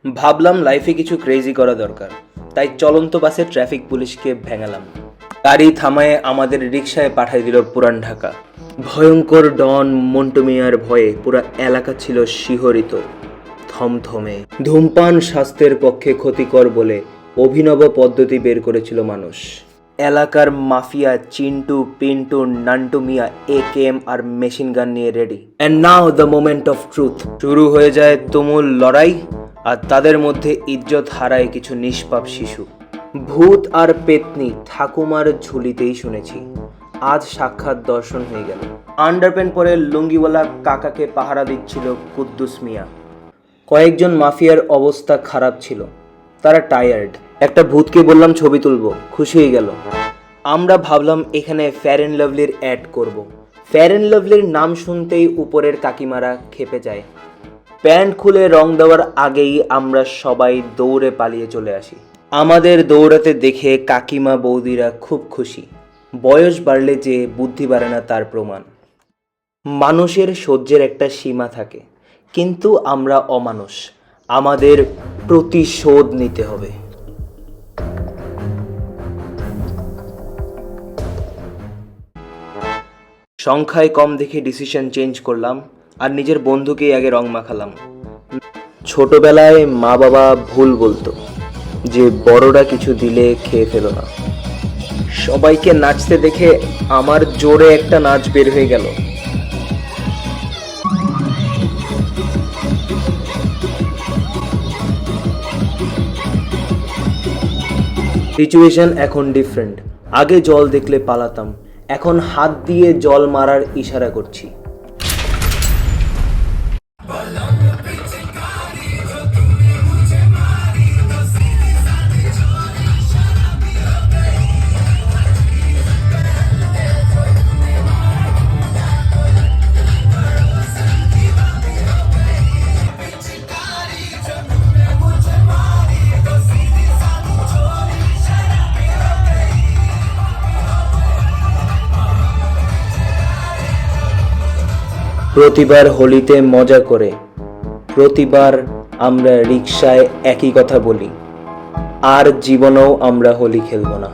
ভাবলাম লাইফে কিছু ক্রেজি করা দরকার, তাই চলন্ত বাসে ট্রাফিক পুলিশকে ভেঙালাম। গাড়ি থামায়ে আমাদের রিকশায় পাঠিয়ে দিল পুরান ঢাকা। ভয়ঙ্কর ডন মন্টু মিয়ার ভয়ে পুরা এলাকা ছিল শিহরিত, থমথমে। ধূমপান স্বাস্থ্যের পক্ষে ক্ষতিকর বলে অভিনব পদ্ধতি বের করেছিল মানুষ। এলাকার মাফিয়া চিন্টু, পিন্টু, নান্টু মিয়া AKM আর মেশিন গান নিয়ে ready. And now the moment of truth. শুরু হয়ে যায় তুমুল লড়াই, আর তাদের মধ্যে ইজ্জত হারায় কিছু নিষ্পাপ শিশু। ভূত আর পেতনি ঠাকুমার ঝুলিতেই শুনেছি, আজ সাক্ষাৎ দর্শন হয়ে গেল। আন্ডারপ্যান্ট পরে লুঙ্গিওয়ালা কাকাকে পাহারা দিচ্ছিল কুদ্দুস মিয়া। কয়েকজন মাফিয়ার অবস্থা খারাপ ছিল, তারা টায়ার্ড। একটা ভূতকে বললাম ছবি তুলবো, খুশি হয়ে গেল। আমরা ভাবলাম এখানে ফেয়ার অ্যান্ড লাভলির অ্যাড করব। ফেয়ার অ্যান্ড লাভলির নাম শুনতেই উপরের কাকিমারা খেপে যায়। প্যান্ট খুলে রং দেওয়ার আগেই আমরা সবাই দৌড়ে পালিয়ে চলে আসি। আমাদের দৌড়াতে দেখে কাকিমা বৌদিরা খুব খুশি। বয়স বাড়লে যে বুদ্ধি বাড়ে না তার প্রমাণ। মানুষের সহ্যের একটা সীমা থাকে, কিন্তু আমরা অমানুষ, আমাদের প্রতিশোধ নিতে হবে। সংখ্যায় কম দেখে ডিসিশন চেঞ্জ করলাম, আর নিজের বন্ধুকেই আগে রং মাখালাম। ছোটবেলায় মা বাবা ভুল বলতো যে বড়রা কিছু দিলে খেয়ে ফেলো না। সবাইকে নাচতে দেখে আমার জোরে একটা নাচ বের হয়ে গেল। সিচুয়েশন এখন ডিফারেন্ট। আগে জল দেখলে পালাতাম, এখন হাত দিয়ে জল মারার ইশারা করছি। প্রতিবার হোলিতে মজা করে, প্রতিবার আমরা রিকশায় একই কথা বলি, আর জীবনেও আমরা হোলি খেলবো না।